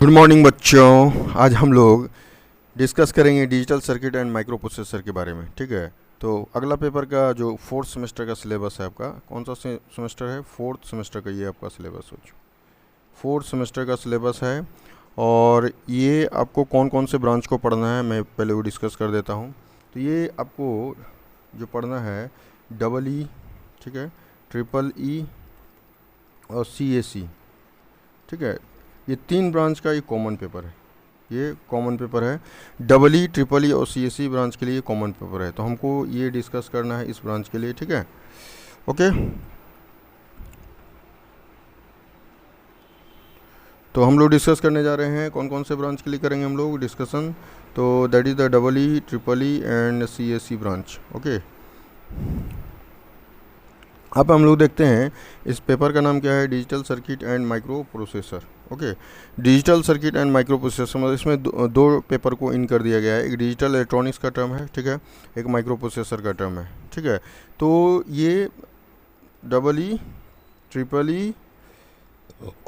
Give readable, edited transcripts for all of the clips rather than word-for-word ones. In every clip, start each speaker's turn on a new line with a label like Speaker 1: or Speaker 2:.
Speaker 1: Good morning बच्चों। आज हम लोग डिस्कस करेंगे digital circuit and micro processor के बारे में। ठीक है, तो अगला पेपर का जो फोर्थ सेमेस्टर का सिलेबस है आपका, कौन सा सेमेस्टर है? फोर्थ सेमेस्टर का ये आपका सिलेबस हो चुका, फोर्थ सेमेस्टर का सिलेबस है। और ये आपको कौन कौन से ब्रांच को पढ़ना है मैं पहले वो डिस्कस कर देता हूँ। तो ये आपको जो पढ़ना है डबल ई, ठीक है, ट्रिपल ई और सी ए सी। ठीक है, ये तीन ब्रांच का ये कॉमन पेपर है, ये कॉमन पेपर है। डबल ई, ट्रिपल ई और सी एस सी ब्रांच के लिए कॉमन पेपर है, तो हमको ये डिस्कस करना है इस ब्रांच के लिए। ठीक है, ओके। तो हम लोग डिस्कस करने जा रहे हैं कौन कौन से ब्रांच के लिए करेंगे हम लोग डिस्कशन। तो that is the double E, triple E and C S C branch. Okay, अब हम लोग देखते हैं इस पेपर का नाम क्या है, digital circuit and micro processor. Okay, digital circuit and micro processor मतलब इसमें दो पेपर को इन कर दिया गया है। एक डिजिटल इलेक्ट्रॉनिक्स का टर्म है, ठीक है, एक माइक्रो प्रोसेसर का टर्म है। ठीक है, तो ये डबल ई, ट्रिपल ई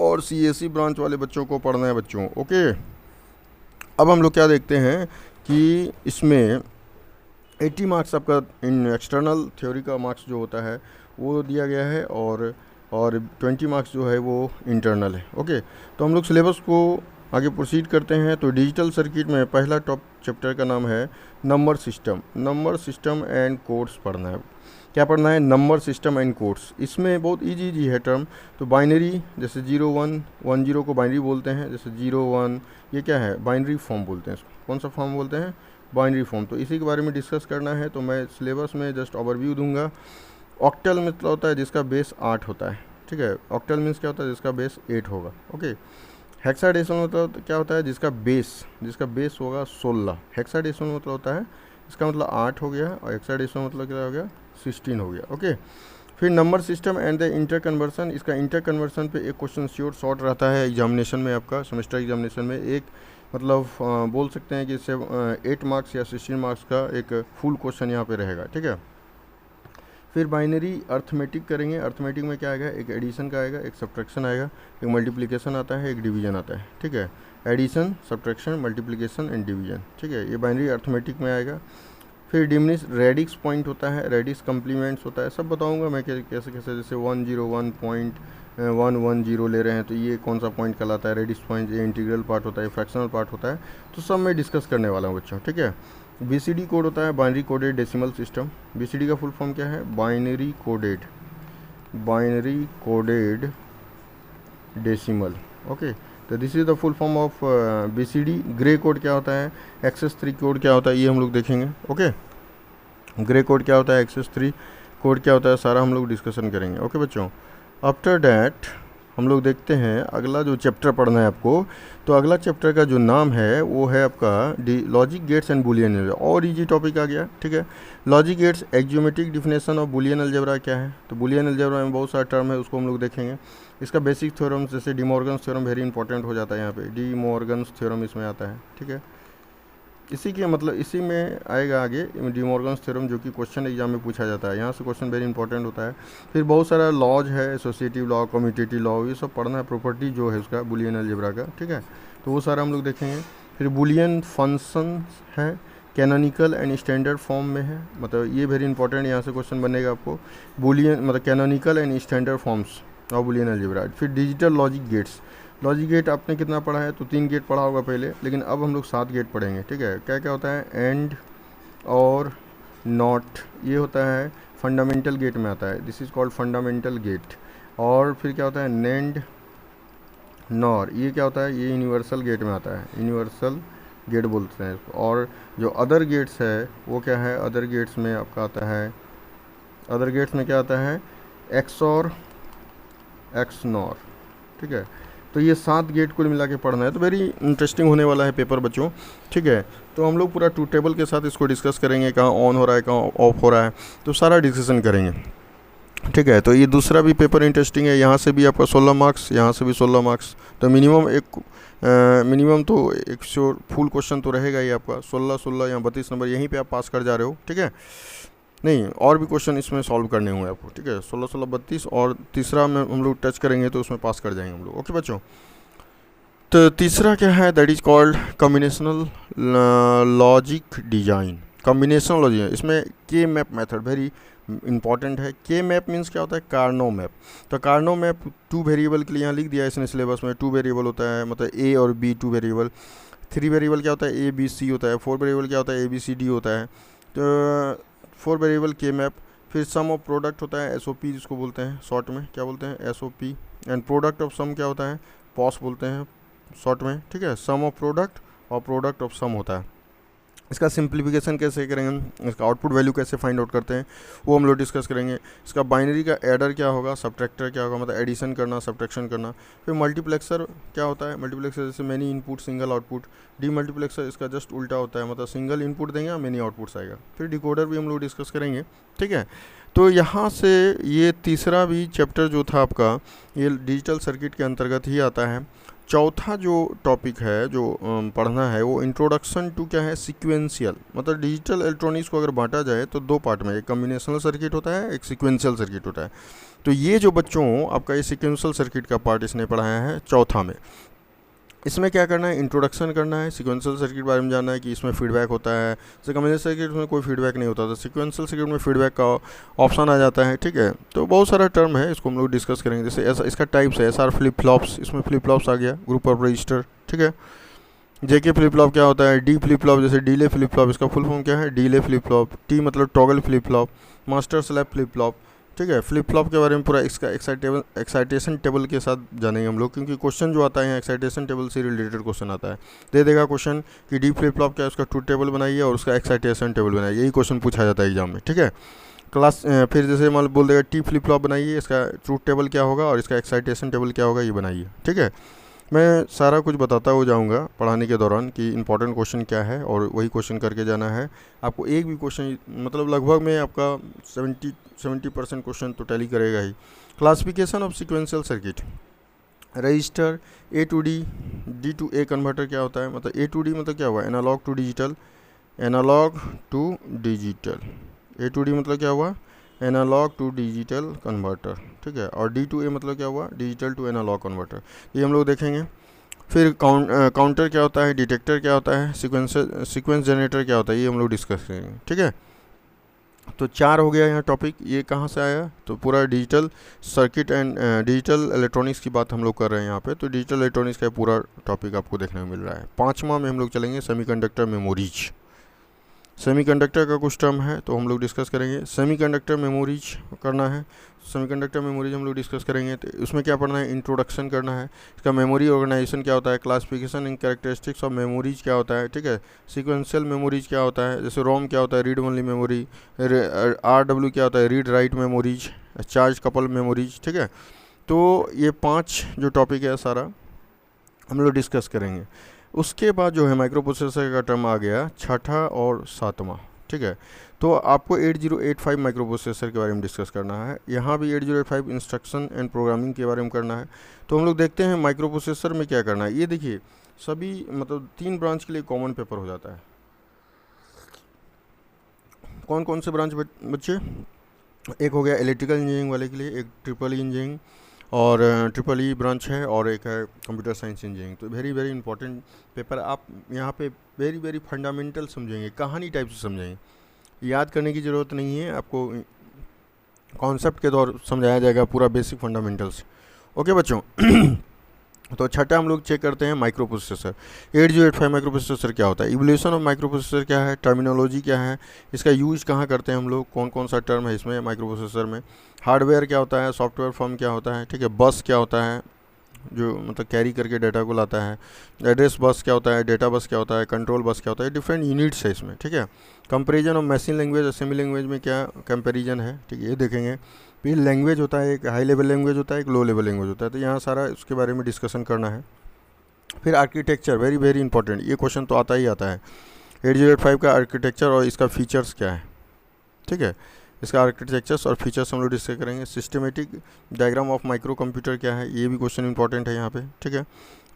Speaker 1: और सी एस सी ब्रांच वाले बच्चों को पढ़ना है बच्चों। ओके, अब हम लोग क्या देखते हैं कि इसमें 80 मार्क्स आपका इन एक्सटर्नल थ्योरी का मार्क्स जो होता है वो दिया गया है, और 20 मार्क्स जो है वो इंटरनल है। ओके, तो हम लोग सिलेबस को आगे प्रोसीड करते हैं। तो डिजिटल सर्किट में पहला टॉप चैप्टर का नाम है number system. Number system and codes पढ़ना है। क्या पढ़ना है? Number system and codes. इसमें बहुत इजी है टर्म। तो बाइनरी, जैसे 0110 को बाइनरी बोलते हैं, जैसे 01, ये क्या है? बाइनरी फॉर्म बोलते हैं इसको। कौन सा फॉर्म बोलते हैं? Binary form. तो इसी के बारे में डिस्कस करना है, तो मैं सिलेबस में जस्ट ओवरव्यू दूंगा। ऑक्टल मतलब होता है जिसका बेस 8 होता है। ठीक है, ऑक्टल मीन्स क्या होता है? जिसका बेस 8 होगा। ओके, हेक्साडेसिमल मतलब क्या होता है? जिसका बेस होगा 16। हेक्साडेसिमल मतलब होता है, इसका मतलब 8 हो गया, और हेक्साडेसिमल मतलब क्या हो गया? 16 हो गया। ओके, फिर number system and the inter conversion. इसका इंटर कन्वर्सन पे एक क्वेश्चन श्योर शॉर्ट रहता है एग्जामिनेशन में, आपका सेमेस्टर एग्जामिनेशन में। एक मतलब बोल सकते हैं कि इससे 8 मार्क्स या 16 मार्क्स का एक फुल क्वेश्चन यहाँ पे रहेगा। ठीक है, फिर बाइनरी अर्थमेटिक करेंगे। अर्थमेटिक में क्या आएगा? एक एडिशन का आएगा, एक सब्ट्रैक्शन आएगा, एक मल्टीप्लिकेशन आता है, एक डिवीजन आता है। ठीक है, addition, subtraction, multiplication and division. ठीक है, ये बाइनरी अर्थमेटिक में आएगा। फिर डिमिनिश रेडिक्स पॉइंट होता है, रेडिक्स कम्प्लीमेंट्स होता है, सब बताऊंगा मैं कैसे कैसे। जैसे 101.110 ले रहे हैं तो ये कौन सा पॉइंट कहलाता है? Radix point. ये इंटीग्रल पार्ट होता है, फ्रैक्शनल पार्ट होता है, तो सब मैं डिस्कस करने वाला हूँ बच्चों। ठीक है, बीसीडी कोड होता है, binary coded decimal system. BCD का फुल फॉर्म क्या है? Binary coded decimal. ओके, तो this is the full form of BCD. Grey code क्या होता है? एक्सेस 3 कोड क्या होता है? ये हम लोग देखेंगे। ओके, ग्रे कोड क्या होता है, एक्सेस 3 कोड क्या होता है, सारा हम लोग डिस्कशन करेंगे। ओके बच्चों, आफ्टर डैट हम लोग देखते हैं अगला जो चैप्टर पढ़ना है आपको। तो अगला चैप्टर का जो नाम है वो है आपका logic gates and Boolean algebra. और इजी टॉपिक आ गया। ठीक है, logic gates, axiomatic definition of Boolean algebra क्या है। तो बुलियन अलजेब्रा में बहुत सारा टर्म है, उसको हम लोग देखेंगे। इसका बेसिक थ्योरम, जैसे D Morgan's theorem very important हो जाता है यहाँ पे। डी मॉर्गन्स थ्योरम इसमें आता है। ठीक है, इसी के मतलब इसी में आएगा आगे डी मॉर्गन्स थ्योरम, जो कि क्वेश्चन एग्जाम में पूछा जाता है। यहाँ से क्वेश्चन वेरी इंपॉर्टेंट होता है। फिर बहुत सारा लॉज है, एसोसिएटिव लॉ, कम्यूटेटिव लॉ, ये सब पढ़ना है। प्रॉपर्टी जो है उसका बुलियन अलजेब्रा का। ठीक है, तो वो सारा हम लोग देखेंगे। फिर बुलियन फंक्शन है, कैनोनिकल एंड स्टैंडर्ड फॉर्म में है, मतलब ये वेरी इंपॉर्टेंट, यहाँ से क्वेश्चन बनेगा आपको। बुलियन मतलब canonical and standard forms of Boolean algebra. फिर digital logic gates. Logic gate आपने कितना पढ़ा है? तो 3 गेट पढ़ा होगा पहले, लेकिन अब हम लोग 7 गेट पढ़ेंगे। ठीक है, क्या क्या होता है? एंड और नॉट, ये होता है फंडामेंटल गेट में आता है, this is called fundamental gate. और फिर क्या होता है? नेंड, नॉर, ये क्या होता है? ये यूनिवर्सल गेट में आता है, यूनिवर्सल गेट बोलते हैं इसको। और जो अदर गेट्स है वो क्या है? अदर गेट्स में आपका आता है, अदर गेट्स में क्या आता है? एक्स और एक्स नॉर। ठीक है, तो ये 7 गेट कुल मिला के पढ़ना है। तो वेरी इंटरेस्टिंग होने वाला है पेपर बच्चों। ठीक है, तो हम लोग पूरा टू टेबल के साथ इसको डिस्कस करेंगे, कहाँ ऑन हो रहा है, कहाँ ऑफ हो रहा है, तो सारा डिस्कशन करेंगे। ठीक है, तो ये दूसरा भी पेपर इंटरेस्टिंग है। यहाँ से भी आपका 16 मार्क्स, यहाँ से भी 16 मार्क्स, तो मिनिमम तो एक श्योर फुल क्वेश्चन तो रहेगा ही आपका। 16 या 32 नंबर यहीं पे आप पास कर जा रहे हो। ठीक है, नहीं और भी क्वेश्चन इसमें सॉल्व करने होंगे आपको। ठीक है, 16 32, और तीसरा में हम लोग टच करेंगे तो उसमें पास कर जाएंगे हम लोग। ओके बच्चों, तो तीसरा क्या है, that is called combinational logic design. Combinational logic, इसमें के मैप मेथड वेरी इंपॉर्टेंट है। के मैप मीन्स क्या होता है, कार्नो मैप। तो कार्नो मैप 2 वेरिएबल के लिए यहाँ लिख दिया है इसने सिलेबस में। 2 वेरिएबल होता है, मतलब ए और बी 2 वेरिएबल। 3 वेरिएबल क्या होता है, ए बी सी होता है। 4 वेरिएबल क्या होता है, ए बी सी डी होता है। तो 4 वेरिएबल के मैप। फिर सम ऑफ प्रोडक्ट होता है, एस ओ पी जिसको बोलते हैं शॉर्ट में, क्या बोलते हैं, S O P. And product of sum क्या होता है, पॉस बोलते हैं शॉर्ट में, ठीक है। सम ऑफ प्रोडक्ट और प्रोडक्ट ऑफ सम होता है। इसका सिंप्लीफिकेशन कैसे करेंगे, इसका आउटपुट वैल्यू कैसे फाइंड आउट करते हैं, वो हम लोग डिस्कस करेंगे। इसका बाइनरी का एडर क्या होगा, सब्ट्रैक्टर क्या होगा, मतलब एडिशन करना, सब्ट्रैक्शन करना। फिर मल्टीप्लेक्सर क्या होता है, मल्टीप्लेक्सर जैसे many input single output. D multiplexer इसका जस्ट उल्टा होता है, मतलब सिंगल इनपुट देंगे, मेनी आउटपुट्स आएगा। फिर डिकोडर भी हम लोग डिस्कस करेंगे, ठीक है। तो यहाँ से ये तीसरा भी चैप्टर जो था आपका, ये डिजिटल सर्किट के अंतर्गत ही आता है। चौथा जो टॉपिक है जो पढ़ना है, वो इंट्रोडक्शन टू क्या है, सीक्वेंशियल। मतलब डिजिटल इलेक्ट्रॉनिक्स को अगर बांटा जाए तो 2 पार्ट में, एक कॉम्बिनेशनल सर्किट होता है, एक सीक्वेंशियल सर्किट होता है। तो ये जो बच्चों आपका ये सीक्वेंशियल सर्किट का पार्ट इसने पढ़ाया है चौथा में। इसमें क्या करना है, इंट्रोडक्शन करना है, सीक्वेंशियल सर्किट के बारे में जानना है कि इसमें फीडबैक होता है। जैसे कॉम्बिनेशनल सर्किट में कोई फीडबैक नहीं होता, तो सीक्वेंशियल सर्किट में फीडबैक का ऑप्शन आ जाता है, ठीक है। तो बहुत सारा टर्म है, इसको हम लोग डिस्कस करेंगे। जैसे ऐसा इसका टाइप्स है, SR फ्लिप फ्लॉप्स, इसमें फ्लिप फ्लॉप्स आ गया, ग्रुप ऑफ रजिस्टर, ठीक है। JK फ्लिप फ्लॉप क्या होता है, डी फ्लिप फ्लॉप, जैसे डीले फ्लिप फ्लॉप, इसका फुल फॉर्म क्या है, डीले फ्लिप फ्लॉप। टी मतलब toggle flip flop, master slab flip flop, ठीक है। फ्लिप फ्लॉप के बारे में पूरा इसका एक्साइटेशन टेबल के साथ जानेंगे हम लोग, क्योंकि क्वेश्चन जो आता है एक्साइटेशन टेबल से रिलेटेड क्वेश्चन आता है। दे देगा क्वेश्चन कि डी फ्लिप फ्लॉप क्या है, उसका ट्रूथ टेबल बनाइए और उसका एक्साइटेशन टेबल बनाइए, यही क्वेश्चन पूछा जाता है एग्जाम में, ठीक है। क्लास फिर जैसे मान बोल देगा टी फ्लिप फ्लॉप बनाइए, इसका ट्रूथ टेबल क्या होगा और इसका एक्साइटेशन टेबल क्या होगा, ये बनाइए, ठीक है। मैं सारा कुछ बताता हो जाऊंगा पढ़ाने के दौरान कि इंपॉर्टेंट क्वेश्चन क्या है, और वही क्वेश्चन करके जाना है आपको। एक भी क्वेश्चन मतलब लगभग में आपका 70% क्वेश्चन तो टैली करेगा ही। Classification of sequential circuit, register, A to D, D to A converter क्या होता है, मतलब ए टू डी मतलब क्या हुआ, analog to digital, analog to digital. A to D मतलब क्या हुआ, एनालॉग टू डिजिटल कन्वर्टर, ठीक है। और डी टू ए मतलब क्या हुआ, डिजिटल टू एनालॉग कन्वर्टर, ये हम लोग देखेंगे। फिर काउंटर क्या होता है, डिटेक्टर क्या होता है, सीक्वेंस जनरेटर क्या होता है, ये हम लोग डिस्कस करेंगे, ठीक है। तो 4 हो गया यहाँ टॉपिक। ये कहाँ से आया, तो पूरा digital circuit and digital electronics की बात हम लोग कर रहे हैं यहाँ पे। तो डिजिटल इलेक्ट्रॉनिक्स का पूरा टॉपिक आपको देखने को मिल रहा है। 5वां में हम लोग चलेंगे सेमीकंडक्टर मेमोरीज। सेमीकंडक्टर का कुछ टर्म है तो हम लोग डिस्कस करेंगे। सेमीकंडक्टर मेमोरीज करना है, सेमीकंडक्टर मेमोरीज हम लोग डिस्कस करेंगे। तो उसमें क्या पढ़ना है, इंट्रोडक्शन करना है, इसका मेमोरी ऑर्गेनाइजेशन क्या होता है, classification and characteristics of memories क्या होता है, ठीक है। सीक्वेंशियल मेमोरीज क्या होता है, जैसे रोम क्या होता है, रीड ओनली मेमोरी, RW क्या होता है, read write memories, charge couple memories, ठीक है। तो ये 5 जो टॉपिक है सारा हम लोग डिस्कस करेंगे। उसके बाद जो है माइक्रो प्रोसेसर का टर्म आ गया 6ठा और 7वां, ठीक है। तो आपको 8085 माइक्रो प्रोसेसर के बारे में डिस्कस करना है। यहाँ भी 8085 इंस्ट्रक्शन एंड प्रोग्रामिंग के बारे में करना है। तो हम लोग देखते हैं माइक्रो प्रोसेसर में क्या करना है। ये देखिए सभी मतलब 3 ब्रांच के लिए कॉमन पेपर हो जाता है। कौन कौन से ब्रांच बच्चे, एक हो गया इलेक्ट्रिकल इंजीनियरिंग वाले के लिए, एक ट्रिपल इंजीनियरिंग और ट्रिपल ई ब्रांच है, और एक है कंप्यूटर साइंस इंजीनियरिंग। तो वेरी वेरी इंपॉर्टेंट पेपर। आप यहाँ पे वेरी वेरी फंडामेंटल समझेंगे, कहानी टाइप से समझेंगे, याद करने की ज़रूरत नहीं है, आपको कॉन्सेप्ट के दौर समझाया जाएगा पूरा बेसिक फंडामेंटल्स। ओके बच्चों तो 6ठा हम लोग चेक करते हैं माइक्रो प्रोसेसर। 8085 माइक्रो प्रोसेसर क्या होता है, इवोल्यूशन ऑफ माइक्रो प्रोसेसर क्या है, टर्मिनोलॉजी क्या है, इसका यूज कहाँ करते हैं हम लोग, कौन कौन सा टर्म है इसमें माइक्रो प्रोसेसर में, हार्डवेयर क्या होता है, सॉफ्टवेयर फॉर्म क्या होता है, ठीक है। बस क्या होता है, जो मतलब कैरी करके डाटा को लाता है। एड्रेस बस क्या होता है, डेटा बस क्या होता है, कंट्रोल बस क्या होता है, डिफरेंट यूनिट्स है इसमें, ठीक है। Comparison of machine language assembly language में क्या कंपेरिजन है, ठीक है, ये देखेंगे। फिर लैंग्वेज होता है, एक हाई लेवल लैंग्वेज होता है, एक लो लेवल लैंग्वेज होता है। तो यहाँ सारा उसके बारे में डिस्कशन करना है। फिर आर्किटेक्चर वेरी वेरी इंपॉर्टेंट, ये क्वेश्चन तो आता ही आता है। 8085 का आर्किटेक्चर और इसका फीचर्स क्या है, ठीक है। इसका आर्किटेक्चर्स और फीचर्स हम लोग डिस्कस करेंगे। Systematic diagram of micro computer क्या है, ये भी क्वेश्चन इंपॉर्टेंट है यहाँ पे, ठीक है।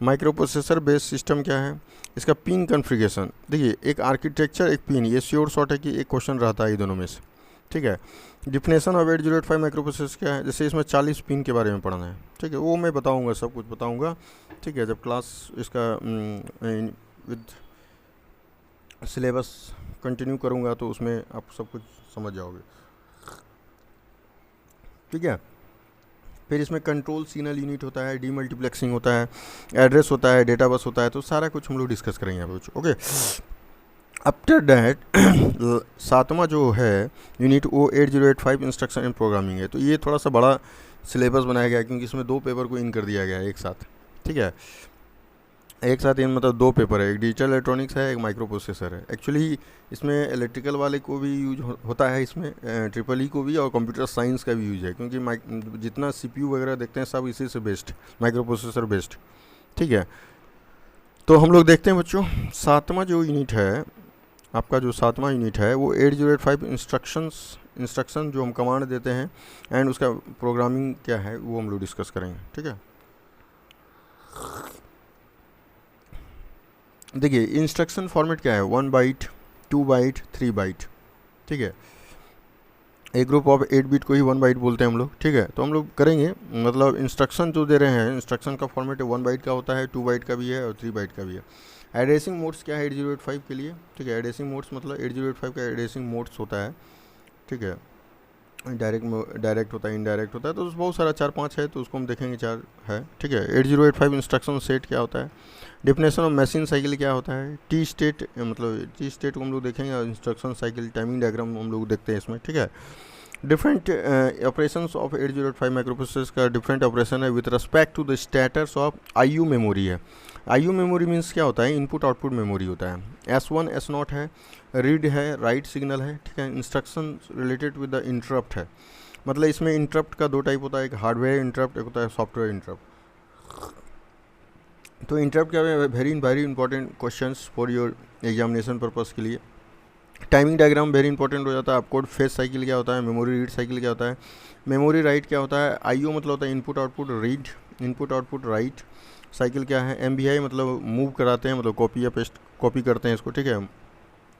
Speaker 1: माइक्रो प्रोसेसर बेस्ड सिस्टम क्या है, इसका पिन कॉन्फ़िगरेशन। देखिए एक आर्किटेक्चर एक पिन, ये श्योर शॉर्ट है कि एक क्वेश्चन रहता है ये दोनों में से, ठीक है। डिफिनेशन ऑफ 8085 माइक्रो प्रोसेसर क्या है, जैसे इसमें 40 पिन के बारे में पढ़ना है, ठीक है, वो मैं बताऊंगा, सब कुछ बताऊंगा, ठीक है, जब क्लास इसका विद सिलेबस कंटिन्यू करूंगा तो उसमें आप सब कुछ समझ जाओगे, ठीक है। फिर इसमें कंट्रोल सिग्नल यूनिट होता है, डीमल्टीप्लेक्सिंग होता है, एड्रेस होता है, डेटा बस होता है, तो सारा कुछ हम लोग डिस्कस करेंगे यहाँ पे, ओके। आफ्टर डैट 7वां जो है यूनिट वो 8085 इंस्ट्रक्शन एंड प्रोग्रामिंग है। तो ये थोड़ा सा बड़ा सिलेबस बनाया गया है क्योंकि इसमें 2 पेपर को इन कर दिया गया है एक साथ, ठीक है, एक साथ इन मतलब 2 पेपर है, एक डिजिटल इलेक्ट्रॉनिक्स है, एक माइक्रो प्रोसेसर है। एक्चुअली इसमें इलेक्ट्रिकल वाले को भी यूज होता है, इसमें ट्रिपल ई को भी, और कंप्यूटर साइंस का भी यूज है, क्योंकि जितना सीपीयू वगैरह देखते हैं सब इसी से बेस्ड, माइक्रो प्रोसेसर बेस्ड, ठीक है। तो हम लोग देखते हैं बच्चों, 7वां जो यूनिट है आपका, जो 7वां यूनिट है वो 8085 इंस्ट्रक्शन जो हम कमांड देते हैं एंड उसका प्रोग्रामिंग क्या है वो हम लोग डिस्कस करेंगे, ठीक है। देखिए इंस्ट्रक्शन फॉर्मेट क्या है, 1 बाइट, 2 बाइट, 3 बाइट, ठीक है। एक ग्रुप ऑफ 8 बिट को ही 1 बाइट बोलते हैं हम लोग, ठीक है। तो हम लोग करेंगे, मतलब इंस्ट्रक्शन जो दे रहे हैं, इंस्ट्रक्शन का फॉर्मेट 1 बाइट का होता है, 2 बाइट का भी है और 3 बाइट का भी है। एड्रेसिंग मोड्स क्या है 8085 के लिए, ठीक है। एड्रेसिंग मोड्स मतलब 8085 का एड्रेसिंग मोड्स होता है, ठीक है। डायरेक्ट होता है, इनडायरेक्ट होता है, तो बहुत सारा 4-5 है, तो उसको हम देखेंगे 4 है, ठीक है। 8085 इंस्ट्रक्शन सेट क्या होता है, डेफिनेशन ऑफ मशीन साइकिल क्या होता है, टी स्टेट, मतलब टी स्टेट को हम लोग देखेंगे, इंस्ट्रक्शन साइकिल टाइमिंग डायग्राम हम लोग देखते हैं इसमें, ठीक है। डिफरेंट ऑपरेशंस ऑफ 8085 माइक्रोप्रोसेसर का डिफरेंट ऑपरेशन है with respect to the status of IO memory है। आईयू मेमोरी मीन्स क्या होता है, इनपुट आउटपुट मेमोरी होता है। S1 S0 है, रीड है, राइट सिग्नल है, ठीक है। Instruction related with the interrupt है, मतलब इसमें इंटरप्ट का 2 टाइप होता है, एक हार्डवेयर इंटरप्ट, एक होता है सॉफ्टवेयर इंटरप्ट। तो इंटरप्ट क्या है, very important questions for your examination purpose के लिए। टाइमिंग डायग्राम वेरी इंपॉर्टेंट हो जाता है आपको। फेज साइकिल क्या होता है, मेमोरी रीड साइकिल क्या होता है, मेमोरी राइट क्या होता है, आईओ मतलब होता है input output read, input output right cycle क्या है, एमबीआई मतलब मूव कराते हैं, मतलब कॉपी या पेस्ट कॉपी करते हैं इसको, ठीक है।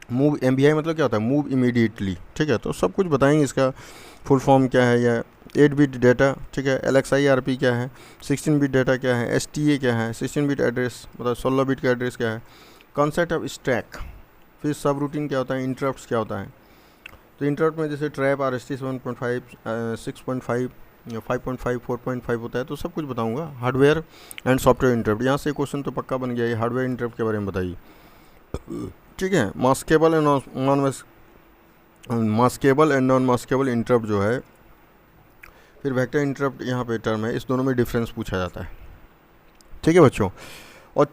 Speaker 1: मूव एमबीआई मतलब क्या होता है, मूव इमीडिएटली, ठीक है। तो सब कुछ बताएंगे, इसका फुल फॉर्म क्या है, या 8 बिट डेटा, ठीक है। LXIRP क्या है, 16 बिट डेटा क्या है, STA क्या है, 16 बिट एड्रेस मतलब 16 बिट का एड्रेस क्या है, कॉन्सेप्ट ऑफ स्टैक, फिर सब रूटीन क्या होता है, इंटरप्ट्स क्या होता है। तो इंटरप्ट में जैसे ट्रैप, RST 7.5, 6.5, 5.5, 4.5 होता है, तो सब कुछ बताऊंगा। हार्डवेयर एंड सॉफ्टवेयर इंटरप्ट, यहाँ से क्वेश्चन तो पक्का बन गया, ये हार्डवेयर इंटरप्ट के बारे में बताइए, ठीक है। Maskable and non maskable interrupt जो है, फिर वेक्टर इंटरप्ट यहाँ पे टर्म है, इस दोनों में डिफरेंस पूछा जाता है, ठीक है बच्चों। और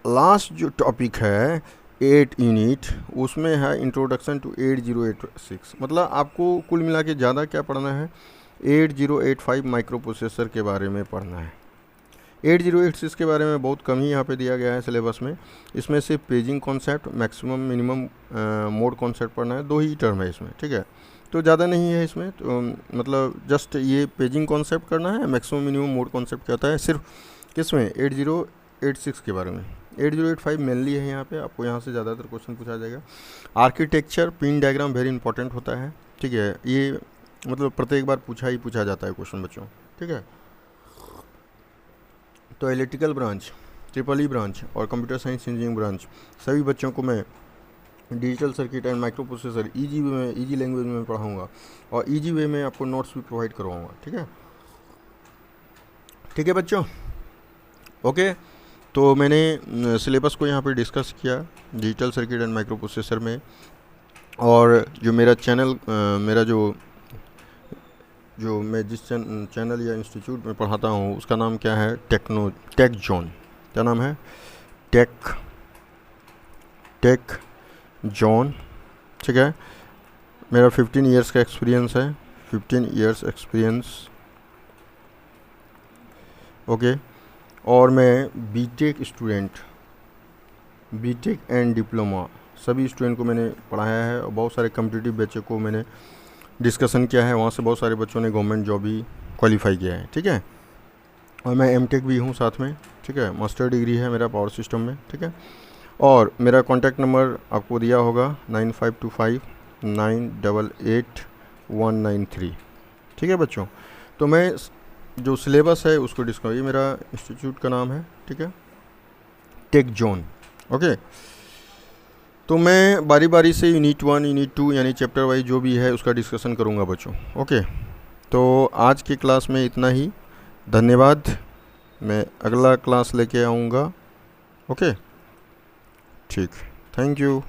Speaker 1: लास्ट जो टॉपिक है 8 यूनिट, उसमें है इंट्रोडक्शन टू 8086, मतलब आपको कुल मिला के ज़्यादा क्या पढ़ना है, 8085 माइक्रो प्रोसेसर के बारे में पढ़ना है। 8086 के बारे में बहुत कम ही यहाँ पे दिया गया है सिलेबस में। इसमें से paging concept, maximum minimum mode concept पढ़ना है, 2 ही टर्म है इसमें, ठीक है। तो ज़्यादा नहीं है इसमें, तो मतलब जस्ट ये पेजिंग कॉन्सेप्ट करना है, मैक्सिमम मिनिमम मोड कॉन्सेप्ट क्या होता है सिर्फ किसमें, 8086 के बारे में। 8085 मेनली है यहाँ पे, आपको यहाँ से ज़्यादातर क्वेश्चन पूछा जाएगा। Architecture, pin diagram very important होता है, ठीक है। ये मतलब प्रत्येक बार पूछा जाता है क्वेश्चन बच्चों, ठीक है। तो electrical branch, triple E branch और कंप्यूटर साइंस इंजीनियरिंग ब्रांच, सभी बच्चों को मैं digital circuit and micro processor easy way में, ईजी लैंग्वेज में पढ़ाऊँगा और ईजी वे में आपको नोट्स भी प्रोवाइड करवाऊँगा, ठीक है, ठीक है बच्चों, ओके। तो मैंने सिलेबस को यहाँ पे डिस्कस किया digital circuit and micro processor में। और जो मेरा चैनल, मेरा जो मैं जिस चैनल या इंस्टीट्यूट में पढ़ाता हूँ उसका नाम क्या है, टेक जोन, क्या नाम है, टेक जोन, ठीक है। मेरा 15 इयर्स का एक्सपीरियंस है, 15 इयर्स एक्सपीरियंस, ओके। और मैं BTech student, BTech and diploma सभी स्टूडेंट को मैंने पढ़ाया है और बहुत सारे कम्पिटिटिव बच्चों को मैंने डिस्कशन किया है, वहाँ से बहुत सारे बच्चों ने गवर्नमेंट जॉब भी क्वालिफाई किया है, ठीक है। और मैं एमटेक भी हूँ साथ में, ठीक है। मास्टर डिग्री है मेरा पावर सिस्टम में, ठीक है। और मेरा कॉन्टैक्ट नंबर आपको दिया होगा 9525 988 193। ठीक है बच्चों, तो मैं जो सिलेबस है उसको डिस्कस, ये मेरा इंस्टीट्यूट का नाम है, ठीक है, टेक जोन। ओके, तो मैं बारी बारी से यूनिट 1 यूनिट 2 यानी चैप्टर वाइज जो भी है उसका डिस्कशन करूँगा बच्चों। ओके, तो आज की क्लास में इतना ही, धन्यवाद। मैं अगला क्लास लेके आऊँगा। ओके, ठीक, थैंक यू।